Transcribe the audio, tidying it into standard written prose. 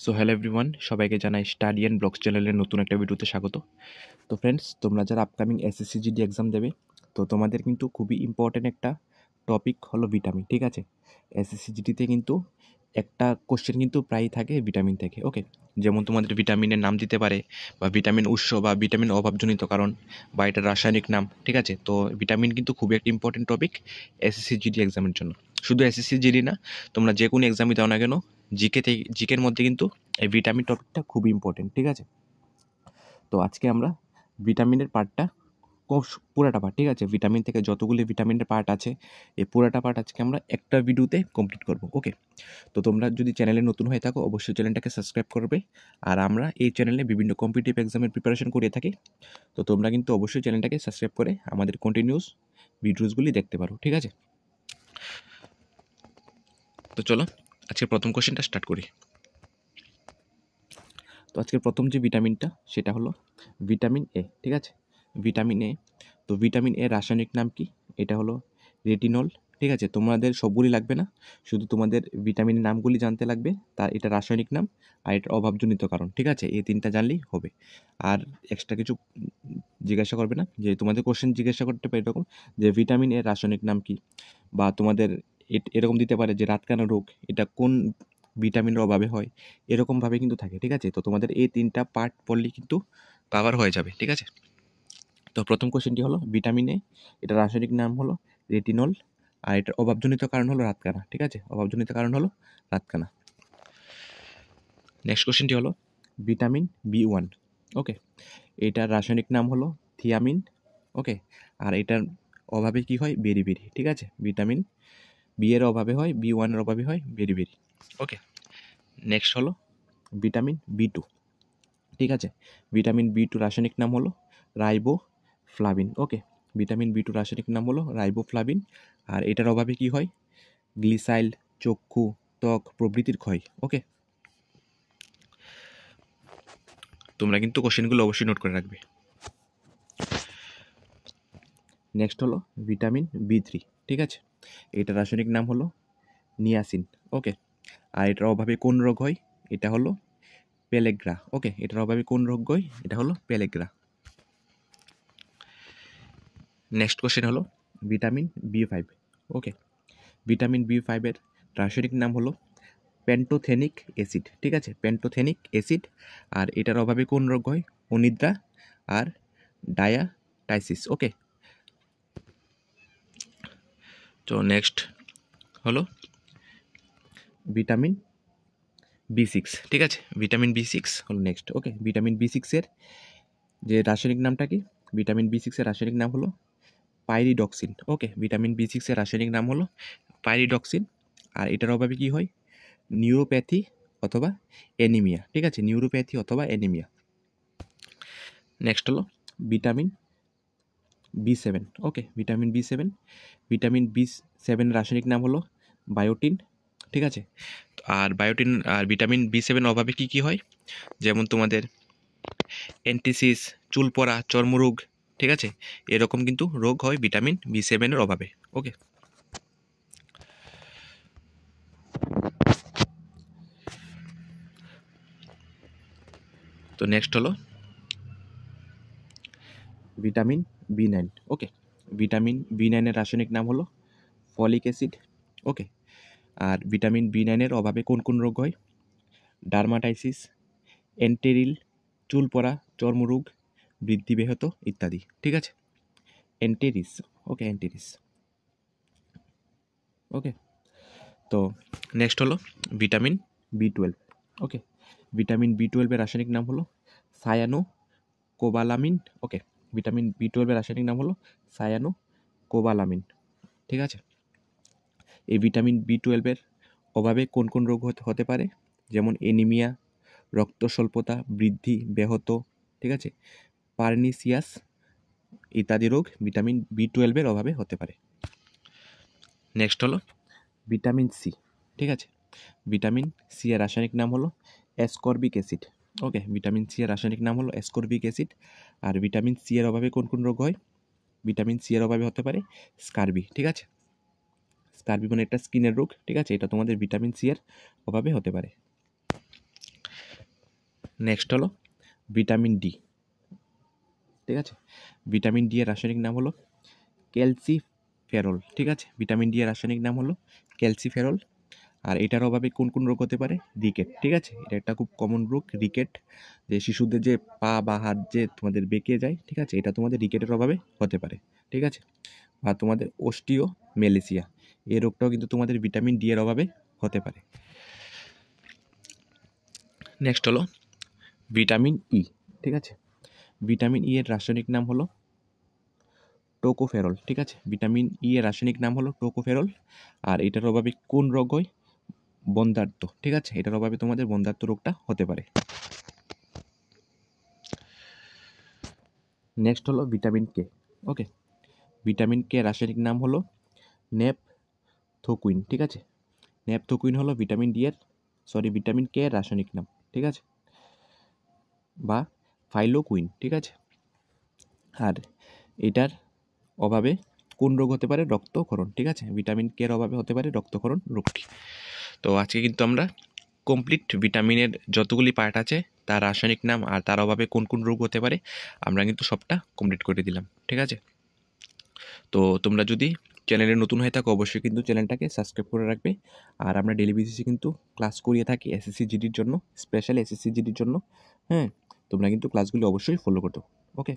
So hello everyone, সবাইকে জানাই study and blogs চ্যানেলের নতুন একটা ভিডিওতে স্বাগত। তো ফ্রেন্ডস, তোমরা যারা আপকামিং এসএসসি জিডি এক্সাম দেবে, তো তোমাদের কিন্তু খুবই ইম্পর্ট্যান্ট একটা টপিক হলো ভিটামিন। ঠিক আছে, এসএসসি জিডিতে কিন্তু একটা কোশ্চেন কিন্তু প্রায়ই থাকে ভিটামিন থেকে। ওকে, যেমন তোমাদের ভিটামিনের নাম দিতে পারে, বা ভিটামিন উৎস, বা ভিটামিন অভাবজনিত কারণ, বা এটার রাসায়নিক নাম। ঠিক আছে, তো ভিটামিন কিন্তু খুবই একটা ইম্পর্টেন্ট টপিক এসএসসি জিডি এক্সামের জন্য। শুধু এসএসসি জিডি না, তোমরা যে কোনো এক্সামই দাও না কেন, জিকের মধ্যে কিন্তু এই ভিটামিন টপিকটা খুবই ইম্পর্টেন্ট। ঠিক আছে, তো আজকে আমরা ভিটামিনের পার্টটা পুরাটা পার্ট, ঠিক আছে, ভিটামিন থেকে যতগুলি ভিটামিনের পার্ট আছে, এই পুরাটা পার্ট আজকে আমরা একটা ভিডিওতে কমপ্লিট করব। ওকে, তো তোমরা যদি চ্যানেলে নতুন হয়ে থাকো, অবশ্যই চ্যানেলটাকে সাবস্ক্রাইব করবে। আর আমরা এই চ্যানেলে বিভিন্ন কম্পিটিটিভ এক্সামের প্রিপারেশন করে থাকি, তো তোমরা কিন্তু অবশ্যই চ্যানেলটাকে সাবস্ক্রাইব করে আমাদের কন্টিনিউস ভিডিওসগুলি দেখতে পারো। ঠিক আছে, তো চলো আজকে প্রথম কোশ্চেনটা স্টার্ট করি। তো আজকের প্রথম যে ভিটামিনটা সেটা হলো ভিটামিন এ। ঠিক আছে, ভিটামিন এ। তো ভিটামিন এর রাসায়নিক নাম কি? এটা হলো রেটিনল। ঠিক আছে, তোমাদের সবগুলি লাগবে না, শুধু তোমাদের ভিটামিনের নামগুলি জানতে লাগবে, তার এটা রাসায়নিক নাম আর এটার অভাবজনিত কারণ। ঠিক আছে, এই তিনটা জানলেই হবে, আর এক্সট্রা কিছু জিজ্ঞাসা করবে না। যে তোমাদের কোশ্চেন জিজ্ঞাসা করতে পারে এরকম, যে ভিটামিন এর রাসায়নিক নাম কি, বা তোমাদের এরকম দিতে পারে যে রাতকানা রোগ এটা কোন ভিটামিনের অভাবে হয়, এরকমভাবে কিন্তু থাকে। ঠিক আছে, তো তোমাদের এই তিনটা পার্ট পড়লেই কিন্তু কভার হয়ে যাবে। ঠিক আছে, তো প্রথম কোশ্চেনটি হলো ভিটামিন এ, এটা রাসায়নিক নাম হলো রেটিনল, আর এটার অভাবজনিত কারণ হলো রাতকানা। ঠিক আছে, অভাবজনিত কারণ হলো রাতকানা। নেক্সট কোশ্চেনটি হলো ভিটামিন বি1। ওকে, এটার রাসায়নিক নাম হলো থিয়ামিন। ওকে, আর এটার অভাবে কি হয়? বেরিবেরি। ঠিক আছে, ভিটামিন বি এর অভাবে হয়, বি1 এর অভাবে হয় বেরিবেরি। ওকে, নেক্সট হলো ভিটামিন বি2। ঠিক আছে, ভিটামিন বি2 রাসায়নিক নাম হলো রাইবোফ্লাভিন। ওকে, ভিটামিন বি2 রাসায়নিক নাম হলো রাইবোফ্লাভিন, আর এটার অভাবে কি হয়? গ্লিসাইল, চক্ষু, ত্বক প্রভৃতির ক্ষয়। ওকে, তোমরা কিন্তু কোশ্চেনগুলো অবশ্যই নোট করে রাখবে। নেক্সট হলো ভিটামিন বি3। ঠিক আছে, এটার রাসায়নিক নাম হলো নিয়াসিন। ওকে, আর এটার অভাবে কোন রোগ হয়? এটা হলো পেলেগ্রা। ওকে, এটার অভাবে কোন রোগ হয়? এটা হলো পেলেগ্রা। নেক্সট কোশ্চেন হলো ভিটামিন বি5। ওকে, ভিটামিন বি5-এর রাসায়নিক নাম হলো প্যান্টোথেনিক অ্যাসিড। ঠিক আছে, প্যান্টোথেনিক অ্যাসিড, আর এটার অভাবে কোন রোগ হয়? অনিদ্রা আর ডায়াটাইসিস। ওকে, তো নেক্সট হলো ভিটামিন বি6। ঠিক আছে, ভিটামিন বি6 হলো নেক্সট। ওকে, ভিটামিন বি6-এর যে রাসায়নিক নামটা কি? ভিটামিন বি6-এর রাসায়নিক নাম হলো পাইরিডক্সিন। ওকে, ভিটামিন বি6-এর রাসায়নিক নাম হলো পাইরিডক্সিন, আর এটার অভাবে কি হয়? নিউরোপ্যাথি অথবা অ্যানিমিয়া। ঠিক আছে, নিউরোপ্যাথি অথবা অ্যানিমিয়া। নেক্সট হলো ভিটামিন বি7। ওকে, ভিটামিন বি7, ভিটামিন বি7 রাসায়নিক নাম হলো বায়োটিন। ঠিক আছে, আর বায়োটিন আর ভিটামিন বি7 অভাবে কি কি হয়? যেমন তোমাদের অ্যান্টিসিস, চুল পড়া, চর্মরোগ। ঠিক আছে, এরকম কিন্তু রোগ হয় ভিটামিন বি7-এর অভাবে। ওকে, তো নেক্সট হলো ভিটামিন বি9। ওকে, ভিটামিন বি9-এর রাসায়নিক নাম হলো ফলিক অ্যাসিড। ওকে, আর ভিটামিন বি9-এর অভাবে কোন কোন রোগ হয়? ডার্মাটাইসিস, এন্টেরিল, চুল পড়া, চর্মরোগ, বৃদ্ধি ব্যাহত ইত্যাদি। ঠিক আছে, এন্টেরিস। ওকে, এন্টেরিস। ওকে, তো নেক্সট হলো ভিটামিন বি12। ওকে, ভিটামিন বি12-এর রাসায়নিক নাম হলো সায়ানো কোবালামিন। ওকে, ভিটামিন বি12-এর রাসায়নিক নাম হলো সায়ানো কোবালামিন। ঠিক আছে, এই ভিটামিন বি12-এর অভাবে কোন কোন রোগ হতে পারে? যেমন এনিমিয়া, রক্ত স্বল্পতা, বৃদ্ধি ব্যাহত, ঠিক আছে, পার্নিসিয়াস ইত্যাদি রোগ ভিটামিন বি12-এর অভাবে হতে পারে। নেক্সট হলো ভিটামিন সি। ঠিক আছে, ভিটামিন সি এর রাসায়নিক নাম হলো অ্যাসকর্বিক অ্যাসিড। ওকে, ভিটামিন সি এর রাসায়নিক নাম হলো অ্যাসকর্বিক অ্যাসিড, আর ভিটামিন সি এর অভাবে কোন কোন রোগ হয়? ভিটামিন সি এর অভাবে হতে পারে স্কারবি। ঠিক আছে, স্কারবি মানে একটা স্কিনের রোগ। ঠিক আছে, এটা তোমাদের ভিটামিন সি এর অভাবে হতে পারে। নেক্সট হলো ভিটামিন ডি, ঠিক আছে। ভিটামিন ডি এর রাসায়নিক নাম হলো ক্যালসিফেরল, ঠিক আছে। ভিটামিন ডি এর রাসায়নিক নাম হলো ক্যালসিফেরল। আর এটার অভাবে কোন কোন রোগ হতে পারে? রিকেট, ঠিক আছে। এটা একটা খুব কমন রোগ রিকেট, যে শিশুদের যে পা বা হাত যে তোমাদের বেঁকে যায়, ঠিক আছে, এটা তোমাদের রিকেটের অভাবে হতে পারে, ঠিক আছে। বা তোমাদের অস্টিও মেলেসিয়া, এই রোগটাও কিন্তু তোমাদের ভিটামিন ডি এর অভাবে হতে পারে। নেক্সট হলো ভিটামিন ই, ঠিক আছে। ভিটামিন ই এর রাসায়নিক নাম হলো টোকোফেরল, ঠিক আছে। ভিটামিন ই এর রাসায়নিক নাম হলো টোকোফেরল। আর এটার অভাবে কোন রোগ হয়? বন্ধ্যাত্ব, ঠিক আছে। এটার অভাবে তোমাদের বন্ধ্যাত্ব রোগটা হতে পারে। নেক্সট হলো ভিটামিন কে, ওকে। ভিটামিন কে রাসায়নিক নাম হলো নেপথোকুইন, ঠিক আছে। নেপথোকুইন হলো ভিটামিন কে এর রাসায়নিক নাম, ঠিক আছে, বা ফাইলোকুইন, ঠিক আছে। আর এটার অভাবে কোন রোগ হতে পারে? রক্তক্ষরণ, ঠিক আছে। ভিটামিন কে এর অভাবে হতে পারে রক্তক্ষরণ রোগটি। তো আজকে কিন্তু আমরা কমপ্লিট ভিটামিনের যতগুলি পার্ট আছে তার রাসায়নিক নাম আর তার অভাবে কোন কোন রোগ হতে পারে আমরা কিন্তু সবটা কমপ্লিট করে দিলাম, ঠিক আছে। তো তোমরা যদি চ্যানেলে নতুন হয়ে থাকো অবশ্যই কিন্তু চ্যানেলটাকে সাবস্ক্রাইব করে রাখবে। আর আমরা ডেলি বেসিসে কিন্তু ক্লাস করিয়ে থাকি এসএসসি জিডির জন্য, স্পেশাল এসএসসি জিডির জন্য। হ্যাঁ, তোমরা কিন্তু ক্লাসগুলি অবশ্যই ফলো করতো, ওকে।